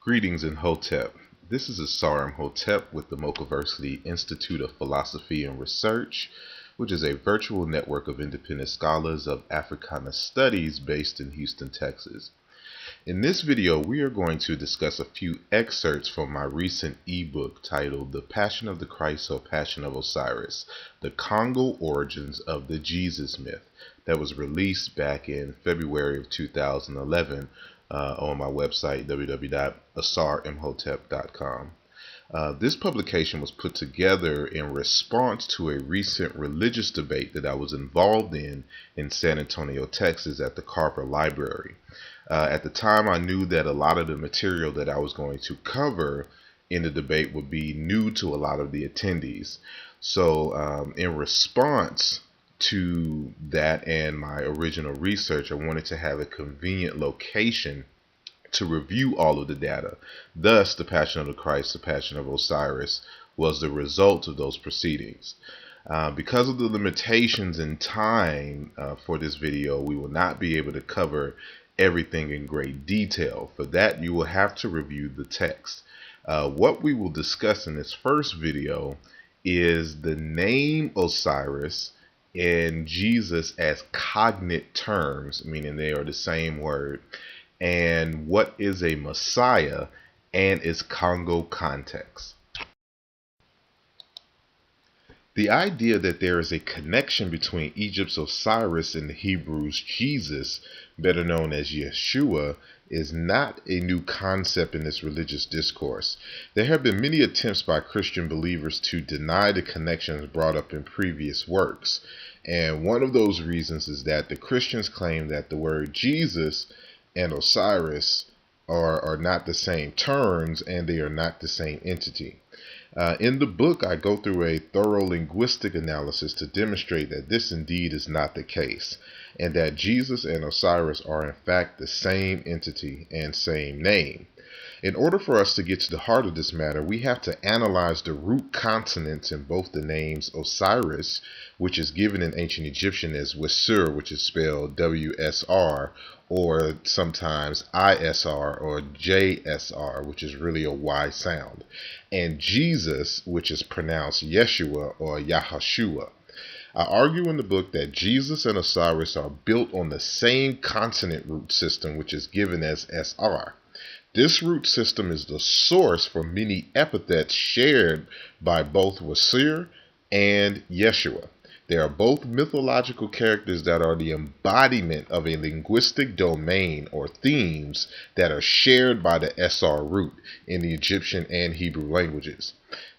Greetings, Imhotep. This is Asar Imhotep with the Mokaversity Institute of Philosophy and Research, which is a virtual network of independent scholars of Africana studies based in Houston, Texas. In this video, we are going to discuss a few excerpts from my recent ebook titled The Passion of the Christ or Passion of Osiris, The Kongo Origins of the Jesus Myth, that was released back in February of 2011 on my website, www.asarimhotep.com. This publication was put together in response to a recent religious debate that I was involved in San Antonio, Texas at the Carver Library. At the time, I knew that a lot of the material that I was going to cover in the debate would be new to a lot of the attendees. So in response to that and my original research, I wanted to have a convenient location to review all of the data. Thus, The Passion of the Christ, The Passion of Osiris was the result of those proceedings. Because of the limitations in time for this video, we will not be able to cover everything in great detail. For that, you will have to review the text. What we will discuss in this first video is the name Osiris and Jesus as cognate terms, meaning they are the same word, and what is a Messiah and its Kongo context. The idea that there is a connection between Egypt's Osiris and the Hebrews' Jesus, better known as Yeshua, is not a new concept in this religious discourse. There have been many attempts by Christian believers to deny the connections brought up in previous works. And one of those reasons is that the Christians claim that the word Jesus and Osiris are not the same terms and they are not the same entity. In the book, I go through a thorough linguistic analysis to demonstrate that this indeed is not the case, and that Jesus and Osiris are in fact the same entity and same name. In order for us to get to the heart of this matter, we have to analyze the root consonants in both the names Osiris, which is given in ancient Egyptian as Wisur, which is spelled W-S-R, or sometimes I-S-R or J-S-R, which is really a Y sound, and Jesus, which is pronounced Yeshua or Yahashua. I argue in the book that Jesus and Osiris are built on the same consonant root system, which is given as SR. This root system is the source for many epithets shared by both Wisur and Yeshua. They are both mythological characters that are the embodiment of a linguistic domain or themes that are shared by the SR root in the Egyptian and Hebrew languages.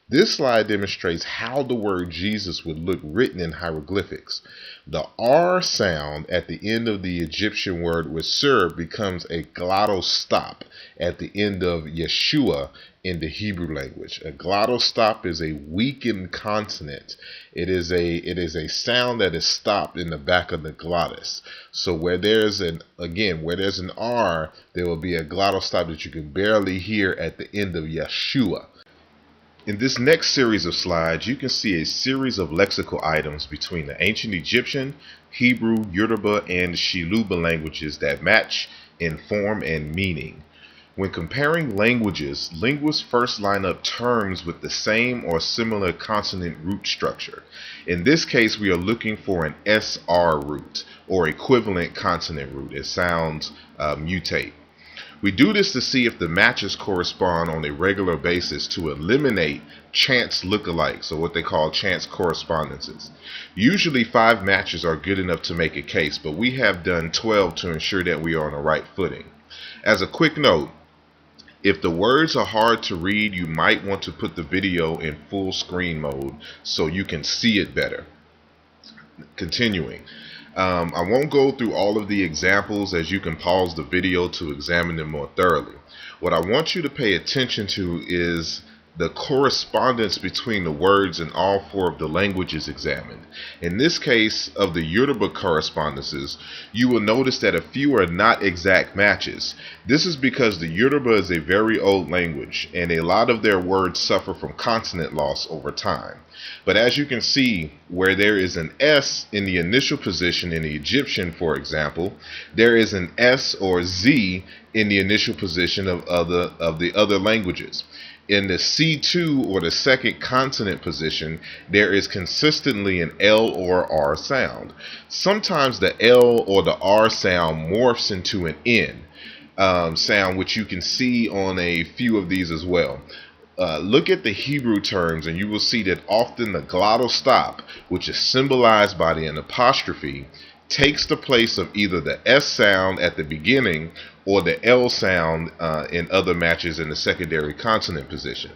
This slide demonstrates how the word Jesus would look written in hieroglyphics. The R sound at the end of the Egyptian word Wisur becomes a glottal stop at the end of Yeshua in the Hebrew language. A glottal stop is a weakened consonant. It is a sound that is stopped in the back of the glottis. So where there's an R, there will be a glottal stop that you can barely hear at the end of Yeshua. In this next series of slides, you can see a series of lexical items between the ancient Egyptian, Hebrew, Yoruba, and Shiluba languages that match in form and meaning. When comparing languages, linguists first line up terms with the same or similar consonant root structure. In this case, we are looking for an SR root or equivalent consonant root. It sounds mutate. We do this to see if the matches correspond on a regular basis to eliminate chance lookalikes, or what they call chance correspondences. Usually 5 matches are good enough to make a case, but we have done 12 to ensure that we are on the right footing. As a quick note, if the words are hard to read, you might want to put the video in full screen mode so you can see it better. Continuing. I won't go through all of the examples, as you can pause the video to examine them more thoroughly. What I want you to pay attention to is the correspondence between the words in all four of the languages examined. In this case of the Yoruba correspondences, you will notice that a few are not exact matches. This is because the Yoruba is a very old language, and a lot of their words suffer from consonant loss over time. But as you can see, where there is an S in the initial position in the Egyptian, for example, there is an S or Z in the initial position of the other languages. In the C2 or the second consonant position, there is consistently an L or R sound. Sometimes the L or the R sound morphs into an N sound, which you can see on a few of these as well. Look at the Hebrew terms and you will see that often the glottal stop, which is symbolized by an apostrophe, takes the place of either the S sound at the beginning or the L sound in other matches in the secondary consonant position.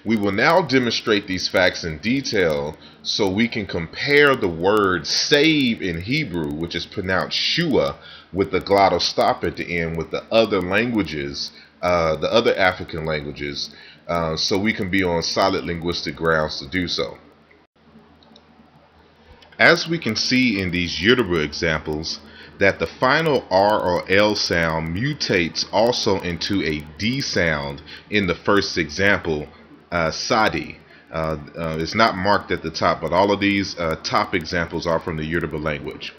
We will now demonstrate these facts in detail so we can compare the word save in Hebrew, which is pronounced shua, with the glottal stop at the end with the other languages, the other African languages, so we can be on solid linguistic grounds to do so. As we can see in these Yoruba examples, that the final R or L sound mutates also into a D sound in the first example, Sadi. It's not marked at the top, but all of these top examples are from the Yoruba language.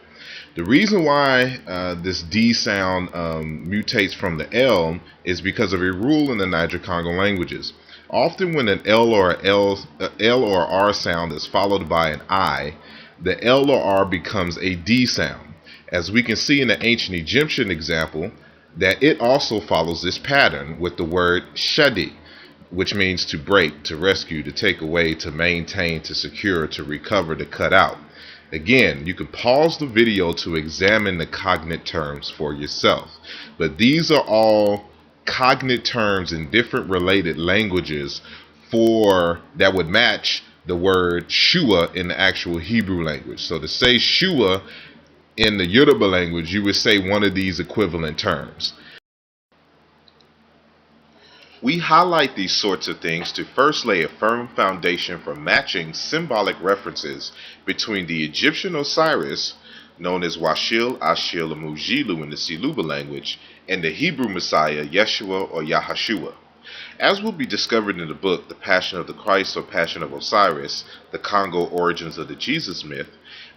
The reason why this D sound mutates from the L is because of a rule in the Niger-Congo languages. Often when an L or R sound is followed by an I, the L or R becomes a D sound. As we can see in the ancient Egyptian example, that it also follows this pattern with the word shadi, which means to break, to rescue, to take away, to maintain, to secure, to recover, to cut out. Again, you can pause the video to examine the cognate terms for yourself. But these are all cognate terms in different related languages that would match the word shua in the actual Hebrew language. So to say shua in the Yoruba language, you would say one of these equivalent terms. We highlight these sorts of things to first lay a firm foundation for matching symbolic references between the Egyptian Osiris, known as Washil, Ashil, and Mujilu in the Siluba language, and the Hebrew Messiah, Yeshua or Yahashua. As will be discovered in the book, The Passion of the Christ or Passion of Osiris, the Kongo Origins of the Jesus Myth,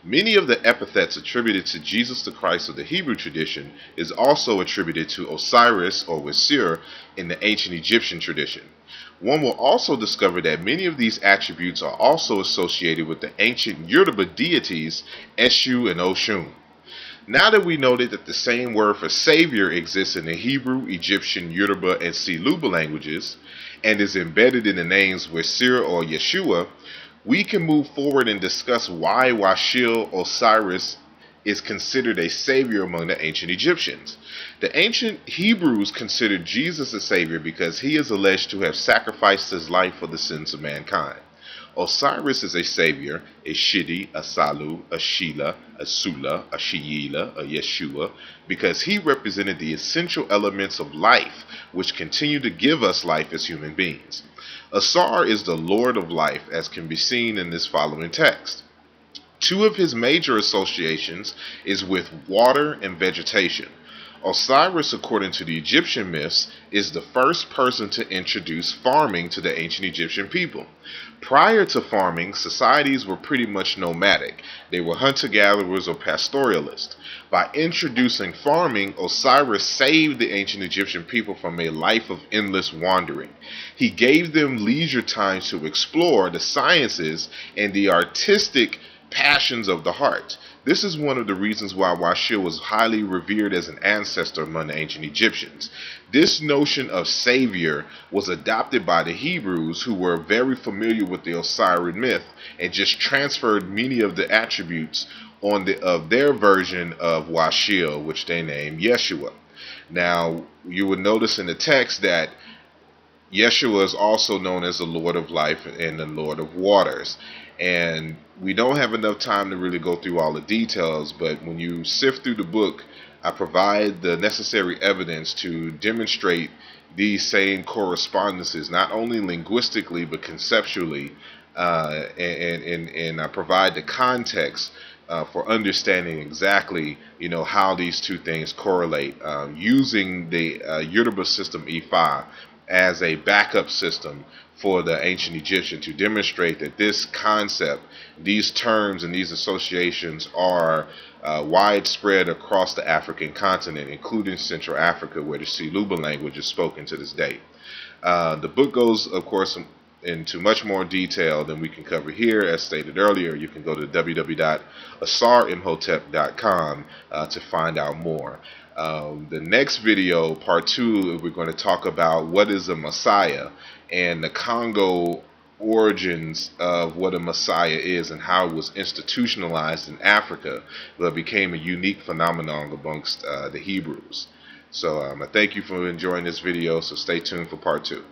many of the epithets attributed to Jesus the Christ of the Hebrew tradition is also attributed to Osiris or Wasir in the ancient Egyptian tradition. One will also discover that many of these attributes are also associated with the ancient Yoruba deities Eshu and Oshun. Now that we noted that the same word for Savior exists in the Hebrew, Egyptian, Yoruba, and Siluba languages, and is embedded in the names Wasir or Yeshua, we can move forward and discuss why Washil Osiris is considered a savior among the ancient Egyptians. The ancient Hebrews considered Jesus a savior because he is alleged to have sacrificed his life for the sins of mankind. Osiris is a savior, a Shidi, a Salu, a Sheila, a Sula, a Sheila, a Yeshua, because he represented the essential elements of life which continue to give us life as human beings. Asar is the Lord of life, as can be seen in this following text. Two of his major associations is with water and vegetation. Osiris, according to the Egyptian myths, is the first person to introduce farming to the ancient Egyptian people. Prior to farming, societies were pretty much nomadic. They were hunter-gatherers or pastoralists. By introducing farming, Osiris saved the ancient Egyptian people from a life of endless wandering. He gave them leisure time to explore the sciences and the artistic passions of the heart. This is one of the reasons why Washil was highly revered as an ancestor among the ancient Egyptians. This notion of savior was adopted by the Hebrews, who were very familiar with the Osirian myth and just transferred many of the attributes of their version of Washil, which they named Yeshua. Now, you would notice in the text that Yeshua is also known as the Lord of Life and the Lord of Waters. And we don't have enough time to really go through all the details, but when you sift through the book, I provide the necessary evidence to demonstrate these same correspondences, not only linguistically but conceptually, and I provide the context for understanding exactly, how these two things correlate, using the Yoruba system E5 as a backup system for the ancient Egyptian to demonstrate that this concept, these terms and these associations are widespread across the African continent, including Central Africa, where the Siluba language is spoken to this day. The book goes, of course, into much more detail than we can cover here. As stated earlier, you can go to www.asarimhotep.com to find out more. The next video, part 2, we're going to talk about what is a Messiah and the Kongo origins of what a Messiah is and how it was institutionalized in Africa, but became a unique phenomenon amongst the Hebrews. So I thank you for enjoying this video, so stay tuned for part 2.